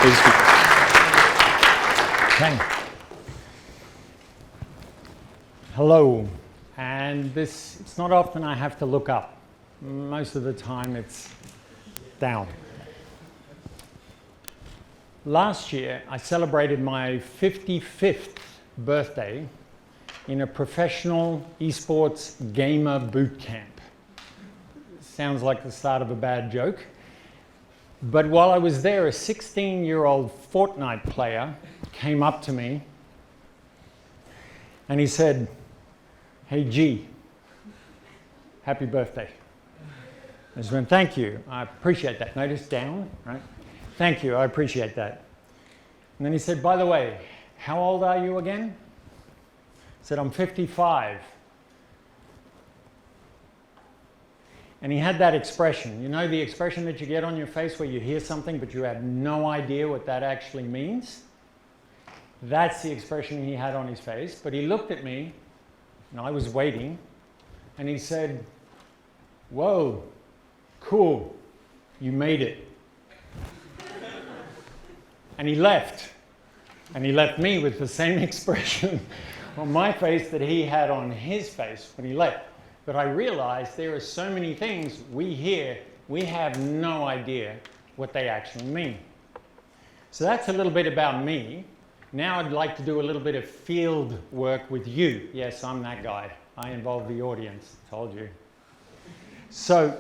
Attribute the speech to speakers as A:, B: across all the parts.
A: Okay. Hello. And it's not often I have to look up. Most of the time it's down. Last year, I celebrated my 55th birthday in a professional esports gamer boot camp. Sounds like the start of a bad joke. But while I was there, a 16-year-old Fortnite player came up to me and he said, "Hey G, happy birthday." I just went, "Thank you, I appreciate that." Notice down, right? "Thank you, I appreciate that." And then he said, "By the way, how old are you again?" I said, "I'm 55. And he had that expression. You know the expression that you get on your face where you hear something but you have no idea what that actually means? That's the expression he had on his face. But he looked at me, and I was waiting, and he said, "Whoa, cool, you made it." And he left. And he left me with the same expression on my face that he had on his face when he left. But I realized there are so many things we hear, we have no idea what they actually mean. So that's a little bit about me. Now I'd like to do a little bit of field work with you. Yes, I'm that guy. I involve the audience, told you. So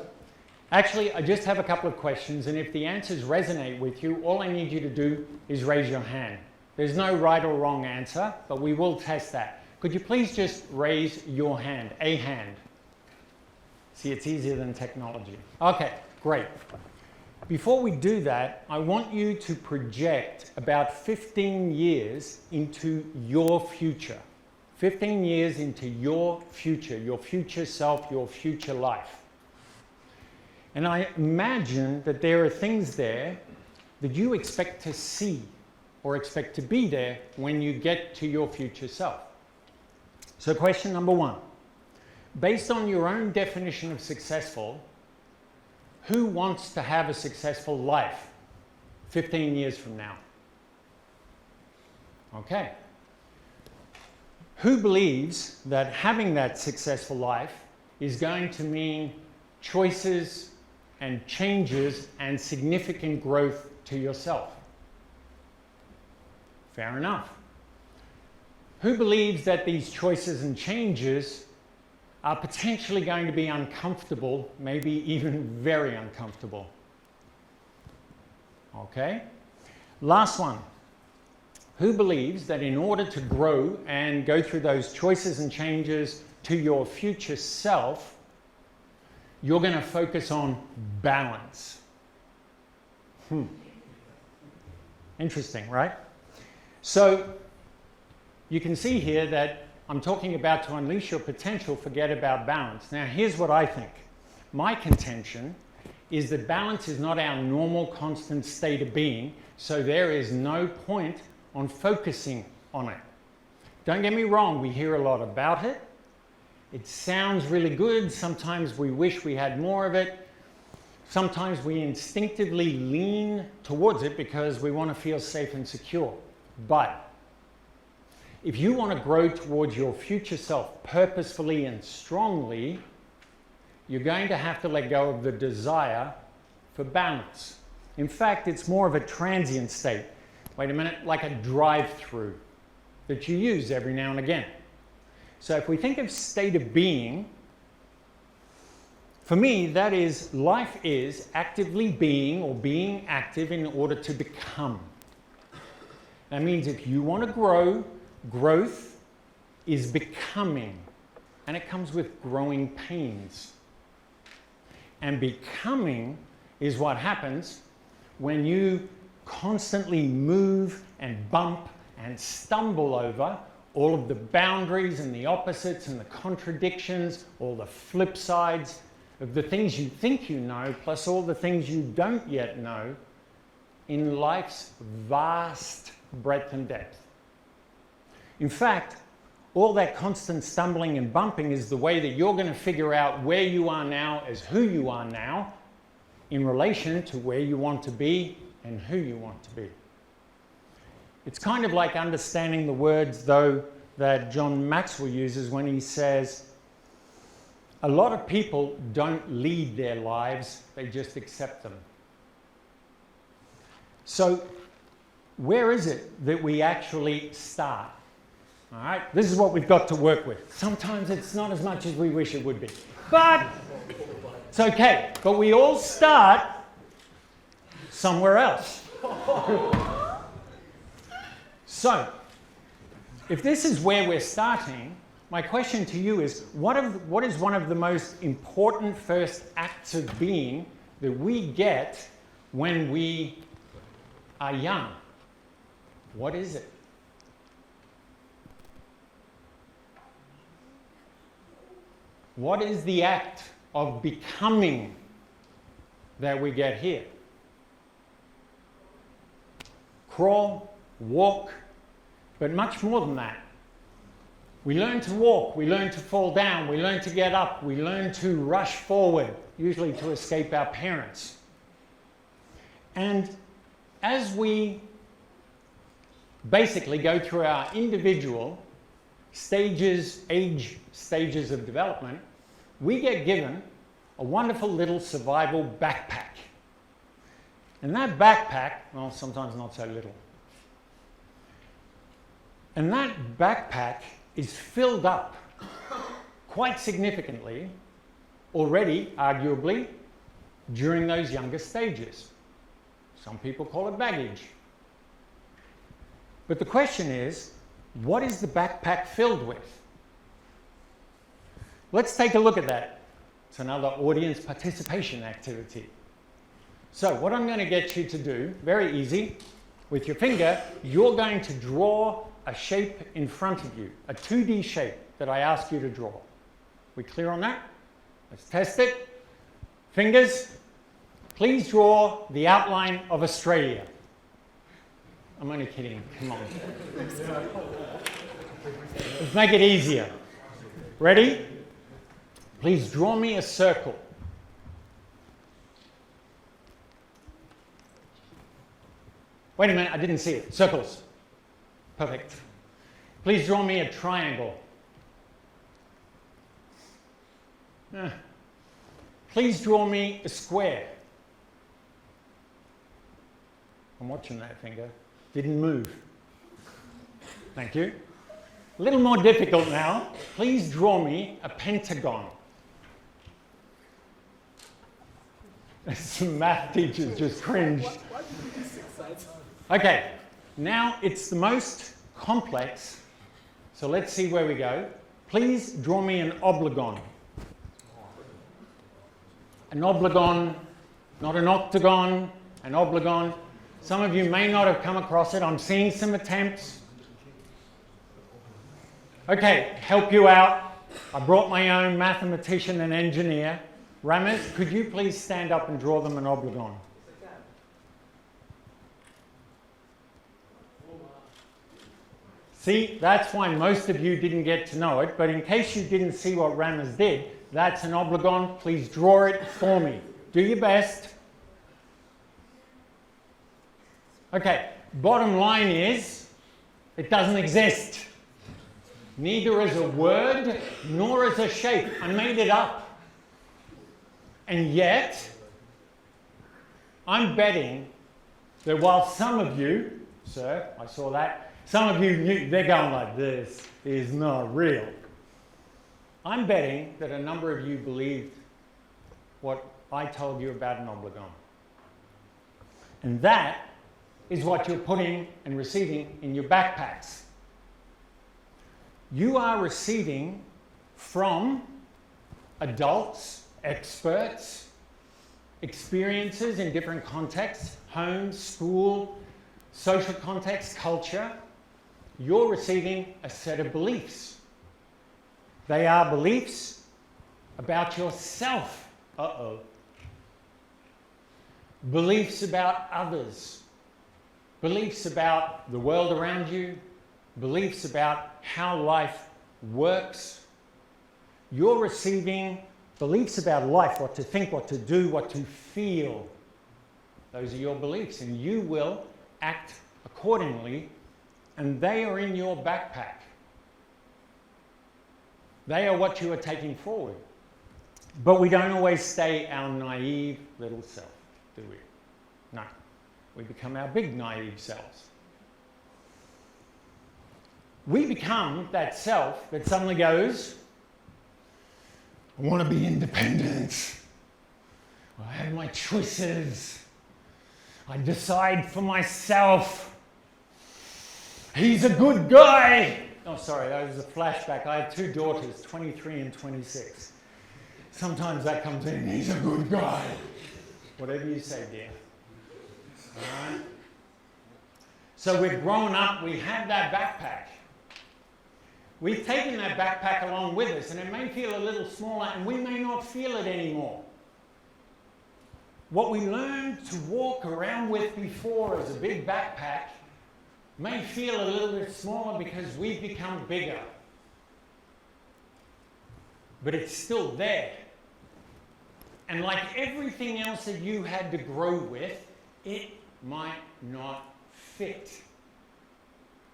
A: actually, I just have a couple of questions, and if the answers resonate with you, all I need you to do is raise your hand. There's no right or wrong answer, but we will test that. Could you please just raise your hand, a hand? See, it's easier than technology. Okay, great. Before we do that, I want you to project about 15 years into your future. 15 years into your future self, your future life. And I imagine that there are things there that you expect to see or expect to be there when you get to your future self. So question number one. Based on your own definition of successful, who wants to have a successful life 15 years from now? Okay. Who believes that having that successful life is going to mean choices and changes and significant growth to yourself? Fair enough. Who believes that these choices and changes are potentially going to be uncomfortable, maybe even very uncomfortable? Okay. Last one. Who believes that in order to grow and go through those choices and changes to your future self, you're going to focus on balance? Interesting, right? So you can see here that I'm talking about to unleash your potential, forget about balance. Now, here's what I think. My contention is that balance is not our normal constant state of being, so there is no point on focusing on it. Don't get me wrong, we hear a lot about it. It sounds really good. Sometimes we wish we had more of it. Sometimes we instinctively lean towards it because we want to feel safe and secure. But if you want to grow towards your future self purposefully and strongly, you're going to have to let go of the desire for balance. In fact, it's more of a transient state. Wait a minute, like a drive-through that you use every now and again. So if we think of state of being, for me, that is, life is actively being or being active in order to become. That means if you want to grow, growth is becoming, and it comes with growing pains. And becoming is what happens when you constantly move and bump and stumble over all of the boundaries and the opposites and the contradictions, all the flip sides of the things you think you know, plus all the things you don't yet know in life's vast breadth and depth. In fact, all that constant stumbling and bumping is the way that you're going to figure out where you are now as who you are now in relation to where you want to be and who you want to be. It's kind of like understanding the words, though, that John Maxwell uses when he says, a lot of people don't lead their lives, they just accept them. So, where is it that we actually start? All right, this is what we've got to work with. Sometimes it's not as much as we wish it would be, but it's okay. But we all start somewhere else. So, if this is where we're starting, my question to you is, what is one of the most important first acts of being that we get when we are young? What is it? What is the act of becoming that we get here? Crawl, walk, but much more than that. We learn to walk, we learn to fall down, we learn to get up, we learn to rush forward, usually to escape our parents. And as we basically go through our individual age stages of development, we get given a wonderful little survival backpack. And that backpack, well, sometimes not so little. And that backpack is filled up quite significantly already, arguably, during those younger stages. Some people call it baggage. But the question is, what is the backpack filled with? Let's take a look at that. It's another audience participation activity. So what I'm going to get you to do, very easy, with your finger, you're going to draw a shape in front of you, a 2D shape that I ask you to draw. We clear on that? Let's test it. Fingers, please draw the outline of Australia. I'm only kidding, come on. Let's make it easier. Ready? Please draw me a circle. Wait a minute, I didn't see it. Circles. Perfect. Please draw me a triangle. Please draw me a square. I'm watching that finger. Didn't move. Thank you. A little more difficult now. Please draw me a pentagon. Some math teachers just cringed. Okay, now it's the most complex. So let's see where we go. Please draw me an oblogon. An oblogon, not an octagon, an oblogon. Some of you may not have come across it. I'm seeing some attempts. Okay, help you out. I brought my own mathematician and engineer. Ramesh, could you please stand up and draw them an oblogon? See, that's why most of you didn't get to know it, but in case you didn't see what Ramesh did, that's an oblogon. Please draw it for me. Do your best. Okay, bottom line is, it doesn't exist. Neither as a word, nor as a shape. I made it up. And yet, I'm betting that while some of you, sir, I saw that, some of you knew, they're going like, this is not real. I'm betting that a number of you believed what I told you about an oblogon. And that is what you're putting and receiving in your backpacks. You are receiving from adults, experts, experiences in different contexts, home, school, social context, culture. You're receiving a set of beliefs. They are beliefs about yourself. Uh-oh. Beliefs about others. Beliefs about the world around you. Beliefs about how life works. You're receiving beliefs about life, what to think, what to do, what to feel. Those are your beliefs, and you will act accordingly and they are in your backpack. They are what you are taking forward. But we don't always stay our naive little self, do we? No. We become our big naive selves. We become that self that suddenly goes, I want to be independent. I have my choices. I decide for myself. He's a good guy. Oh, sorry, that was a flashback. I have two daughters, 23 and 26. Sometimes that comes in, he's a good guy. Whatever you say, dear. All right? So we're grown up, we have that backpack. We've taken that backpack along with us, and it may feel a little smaller, and we may not feel it anymore. What we learned to walk around with before as a big backpack may feel a little bit smaller because we've become bigger. But it's still there. And like everything else that you had to grow with, it might not fit.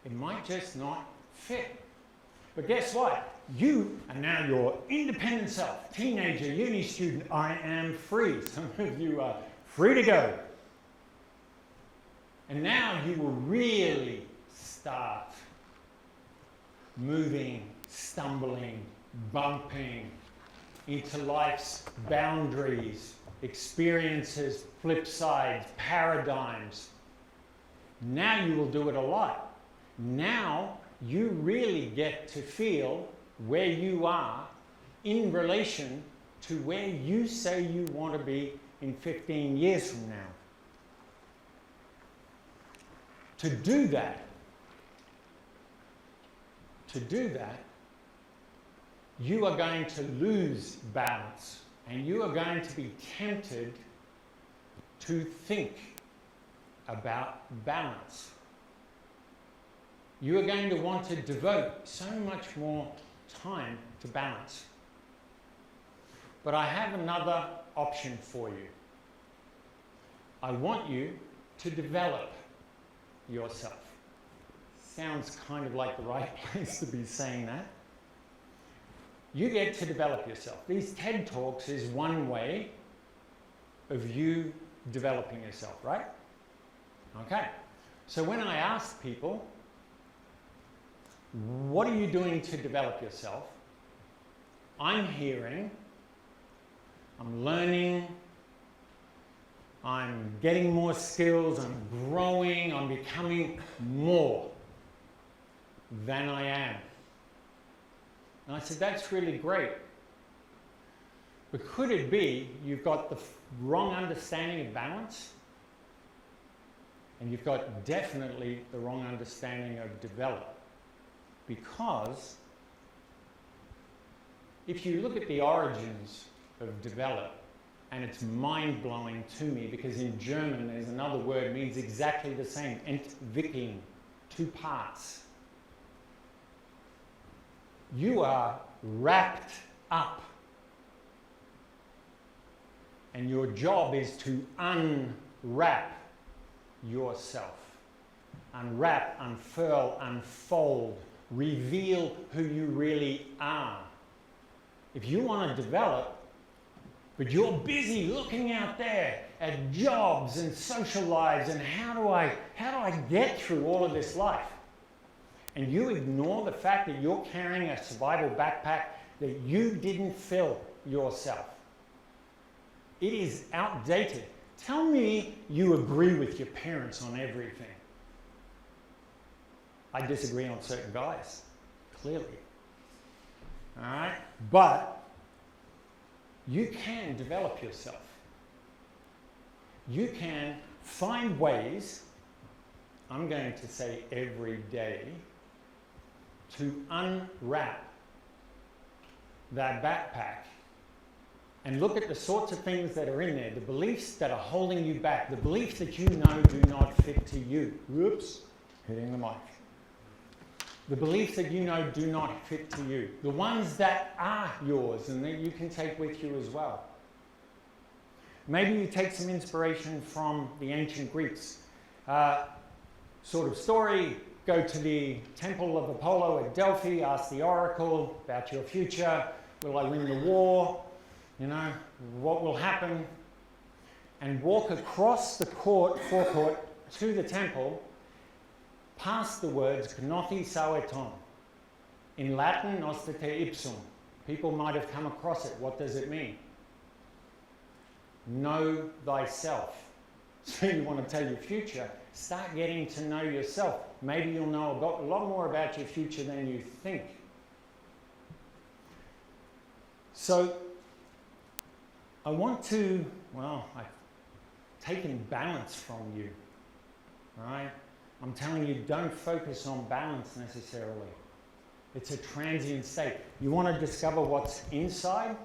A: It might just not fit. But guess what? You are now your independent self, teenager, uni student. I am free. Some of you are free to go. And now you will really start moving, stumbling, bumping into life's boundaries, experiences, flip sides, paradigms. Now you will do it a lot. Now you really get to feel where you are in relation to where you say you want to be in 15 years from now. To do that, you are going to lose balance, and you are going to be tempted to think about balance. You are going to want to devote so much more time to balance. But I have another option for you. I want you to develop yourself. Sounds kind of like the right place to be saying that. You get to develop yourself. These TED Talks is one way of you developing yourself, right? Okay. So when I ask people, what are you doing to develop yourself? I'm hearing, I'm learning, I'm getting more skills, I'm growing, I'm becoming more than I am. And I said, that's really great. But could it be you've got the wrong understanding of balance? And you've got definitely the wrong understanding of develop. Because if you look at the origins of develop, and it's mind-blowing to me because in German there's another word means exactly the same, entwickeln, 2 parts. You are wrapped up. And your job is to unwrap yourself. Unwrap, unfurl, unfold, reveal who you really are. If you want to develop, but you're busy looking out there at jobs and social lives and how do I get through all of this life? And you ignore the fact that you're carrying a survival backpack that you didn't fill yourself. It is outdated. Tell me you agree with your parents on everything. I disagree on certain guys, clearly. All right? But you can develop yourself. You can find ways, I'm going to say every day, to unwrap that backpack and look at the sorts of things that are in there, the beliefs that are holding you back, the beliefs that you know do not fit to you. Whoops, hitting the mic. The beliefs that you know do not fit to you. The ones that are yours and that you can take with you as well. Maybe you take some inspiration from the ancient Greeks. Sort of story, go to the temple of Apollo at Delphi, ask the oracle about your future. Will I win the war? You know, what will happen? And walk across the forecourt to the temple, past the words Gnothi Saueton. In Latin, nostite ipsum. People might have come across it. What does it mean? Know thyself. So you want to tell your future, start getting to know yourself. Maybe you'll know a lot more about your future than you think. So I want to, well, I've taken balance from you, right? I'm telling you, don't focus on balance necessarily. It's a transient state. You want to discover what's inside?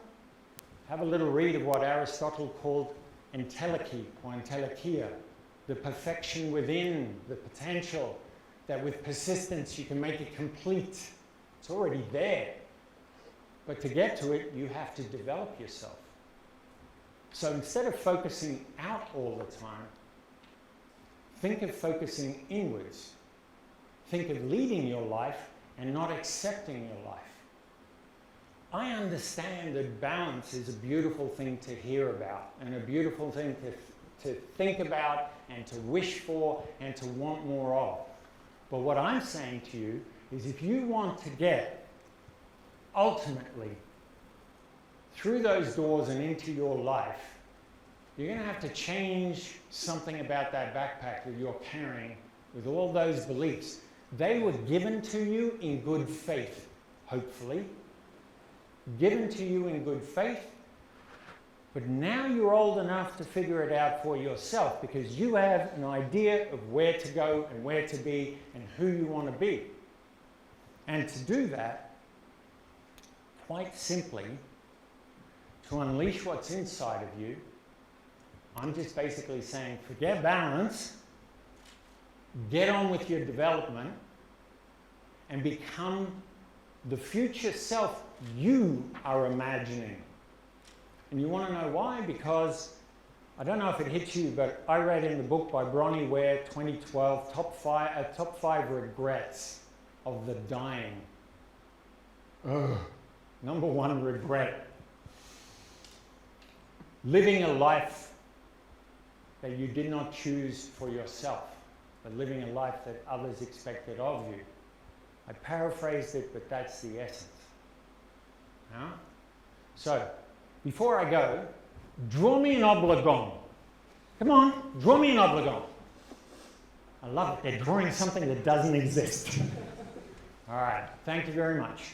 A: Have a little read of what Aristotle called entelechy or entelecheia, the perfection within, the potential, that with persistence you can make it complete. It's already there. But to get to it, you have to develop yourself. So instead of focusing out all the time, think of focusing inwards. Think of leading your life and not accepting your life. I understand that balance is a beautiful thing to hear about and a beautiful thing to think about and to wish for and to want more of. But what I'm saying to you is if you want to get ultimately through those doors and into your life, you're going to have to change something about that backpack that you're carrying with all those beliefs. They were given to you in good faith, hopefully. Given to you in good faith, but now you're old enough to figure it out for yourself because you have an idea of where to go and where to be and who you want to be. And to do that, quite simply, to unleash what's inside of you, I'm just basically saying, forget balance, get on with your development, and become the future self you are imagining. And you want to know why? Because, I don't know if it hits you, but I read in the book by Bronnie Ware, 2012, top five regrets of the dying. Ugh. Number one regret. Living a life that you did not choose for yourself, but living a life that others expected of you. I paraphrased it, but that's the essence. Huh? So, before I go, draw me an obligon. Come on, draw me an obligon. I love it. They're drawing something that doesn't exist. All right, thank you very much.